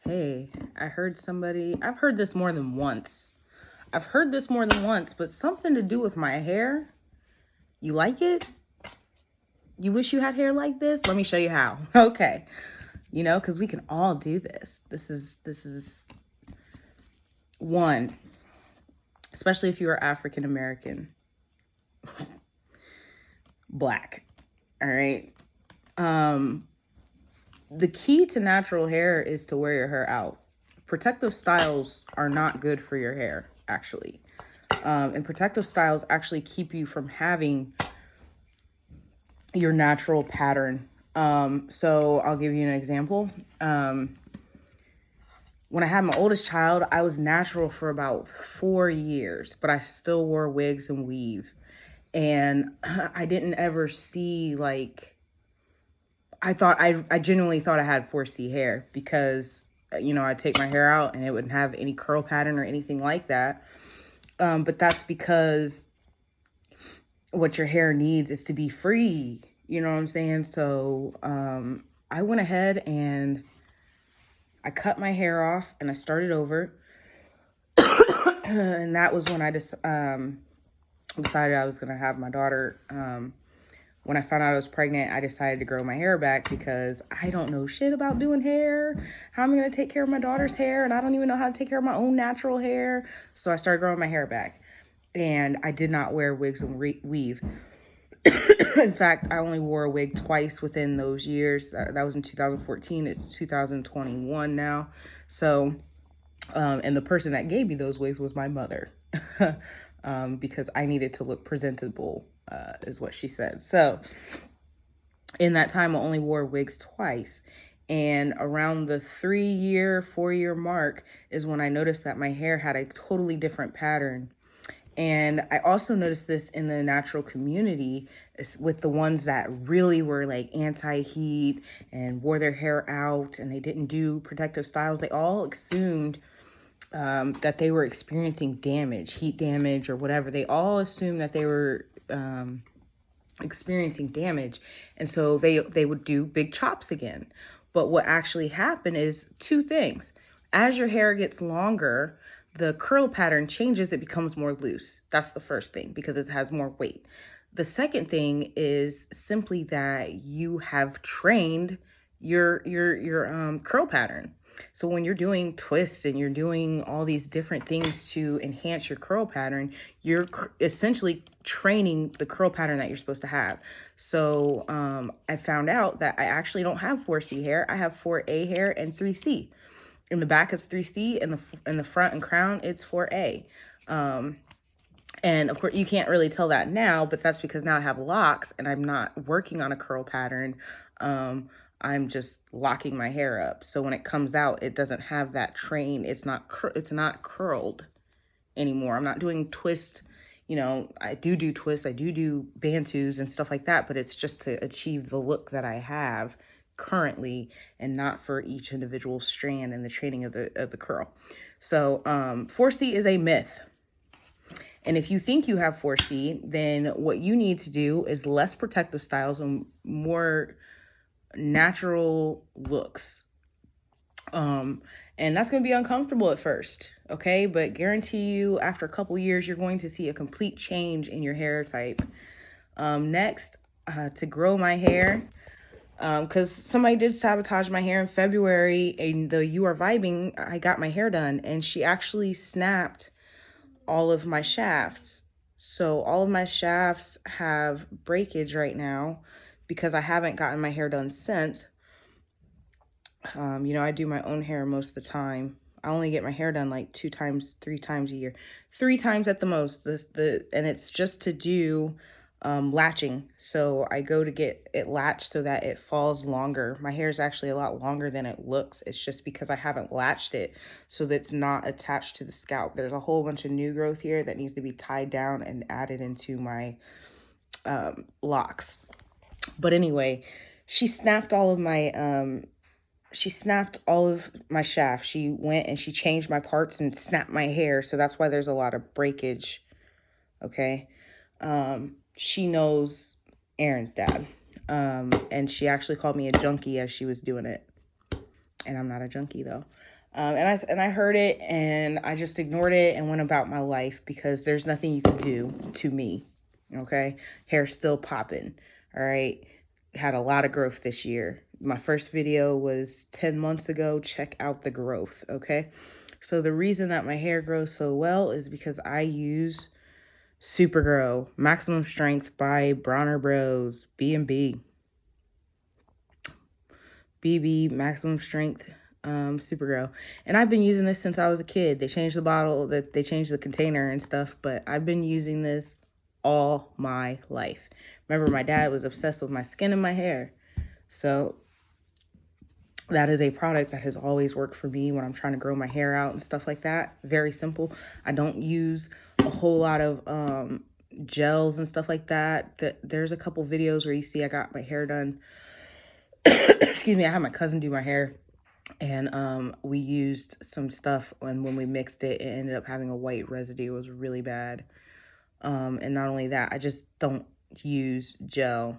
Hey, I've heard this more than once. I've heard this more than once, but something to do with my hair. You like it? You wish you had hair like this? Let me show you how. Okay. Because we can all do this. This is one, especially if you are African American, black. All right. Um, the key to natural hair is to wear your hair out. Protective styles are not good for your hair, actually. And protective styles actually keep you from having your natural pattern. So I'll give you an example. When I had my oldest child, I was natural for about 4 years, but I still wore wigs and weave. And I didn't ever see I genuinely thought I had 4C hair because, I'd take my hair out and it wouldn't have any curl pattern or anything like that. But that's because what your hair needs is to be free. You know what I'm saying? So I went ahead and I cut my hair off and I started over. And that was when I just decided I was going to have my daughter. When I found out I was pregnant, I decided to grow my hair back because I don't know shit about doing hair. How am I going to take care of my daughter's hair? And I don't even know how to take care of my own natural hair. So I started growing my hair back. And I did not wear wigs and weave. In fact, I only wore a wig twice within those years. That was in 2014. It's 2021 now. So, and the person that gave me those wigs was my mother, because I needed to look presentable, is what she said. So, in that time, I only wore wigs twice. And around the 4 year mark is when I noticed that my hair had a totally different pattern. And I also noticed this in the natural community with the ones that really were like anti-heat and wore their hair out and they didn't do protective styles. They all assumed that they were experiencing damage, heat damage or whatever. They all assumed that they were experiencing damage. And so they would do big chops again. But what actually happened is two things. As your hair gets longer, the curl pattern changes, it becomes more loose. That's the first thing because it has more weight. The second thing is simply that you have trained your curl pattern. So when you're doing twists and you're doing all these different things to enhance your curl pattern, you're essentially training the curl pattern that you're supposed to have. So I found out that I actually don't have 4C hair. I have 4A hair and 3C. In the back it's 3C, and in the front and crown it's 4A. And of course you can't really tell that now, but that's because now I have locks and I'm not working on a curl pattern. I'm just locking my hair up. So when it comes out, it doesn't have that train. It's not curled anymore. I'm not doing twist. I do twists. I do bantus and stuff like that, but it's just to achieve the look that I have currently and not for each individual strand and the training of the curl. So 4C is a myth. And if you think you have 4C, then what you need to do is less protective styles and more natural looks. And that's going to be uncomfortable at first, okay? But guarantee you after a couple years, you're going to see a complete change in your hair type. Next, to grow my hair, because somebody did sabotage my hair in February in the You Are Vibing, I got my hair done and she actually snapped all of my shafts. So all of my shafts have breakage right now because I haven't gotten my hair done since. I do my own hair most of the time. I only get my hair done like 2 times, 3 times a year, 3 times at the most. And it's just to do latching. So I go to get it latched so that it falls longer. My hair is actually a lot longer than it looks. It's just because I haven't latched it so that it's not attached to the scalp. There's a whole bunch of new growth here that needs to be tied down and added into my locks. But anyway, she snapped all of my shaft. She went and she changed my parts and snapped my hair. So that's why there's a lot of breakage. Okay. She knows Aaron's dad. And she actually called me a junkie as she was doing it. And I'm not a junkie though. And I heard it and I just ignored it and went about my life because there's nothing you can do to me. Okay. Hair's still popping. All right. Had a lot of growth this year. My first video was 10 months ago. Check out the growth. Okay. So the reason that my hair grows so well is because I use Supergrow Maximum Strength by Bronner Bros. B&B. BB Maximum Strength Supergrow. And I've been using this since I was a kid. They changed the bottle, that they changed the container and stuff, but I've been using this all my life. Remember, my dad was obsessed with my skin and my hair. So that is a product that has always worked for me when I'm trying to grow my hair out and stuff like that. Very simple. I don't use a whole lot of gels and stuff like that. There's a couple videos where you see I got my hair done. Excuse me, I had my cousin do my hair. And we used some stuff, and when we mixed it, it ended up having a white residue. It was really bad. And not only that, I just don't use gel.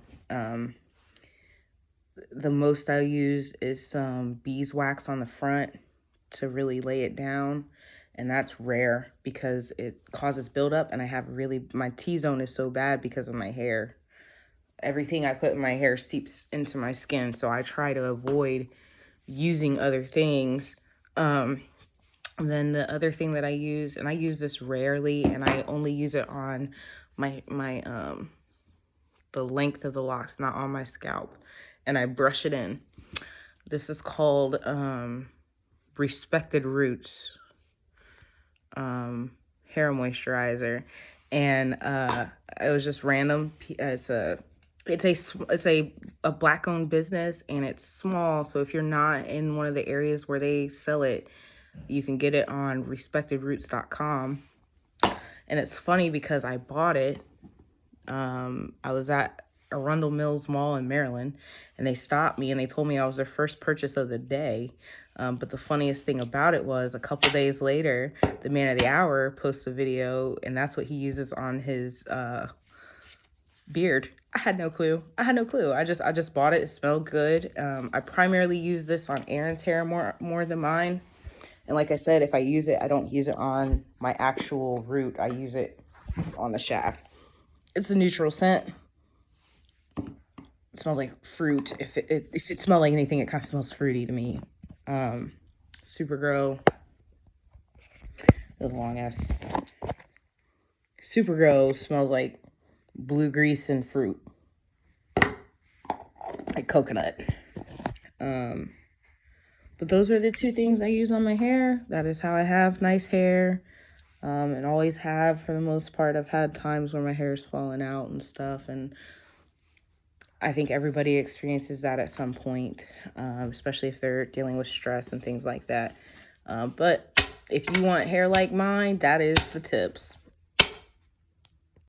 The most I use is some beeswax on the front to really lay it down. And that's rare because it causes buildup, and I have my T-zone is so bad because of my hair. Everything I put in my hair seeps into my skin, so I try to avoid using other things. And then the other thing that I use, and I use this rarely, and I only use it on my the length of the locks, not on my scalp, and I brush it in. This is called Respected Roots hair moisturizer, and it was just random. It's a black owned business, and it's small. So if you're not in one of the areas where they sell it, you can get it on respectedroots.com. And it's funny because I bought it. I was at Arundel Mills Mall in Maryland, and they stopped me and they told me I was their first purchase of the day. But the funniest thing about it was a couple days later, the man of the hour posts a video, and that's what he uses on his beard. I had no clue. I just bought it. It smelled good. I primarily use this on Aaron's hair more than mine. And like I said, if I use it, I don't use it on my actual root. I use it on the shaft. It's a neutral scent. It smells like fruit. If it smells like anything, it kind of smells fruity to me. Supergrow. The long ass. Supergrow smells like blue grease and fruit, like coconut. But those are the two things I use on my hair. That is how I have nice hair, and always have for the most part. I've had times where my hair is falling out and stuff, and I think everybody experiences that at some point, especially if they're dealing with stress and things like that. But if you want hair like mine, that is the tips.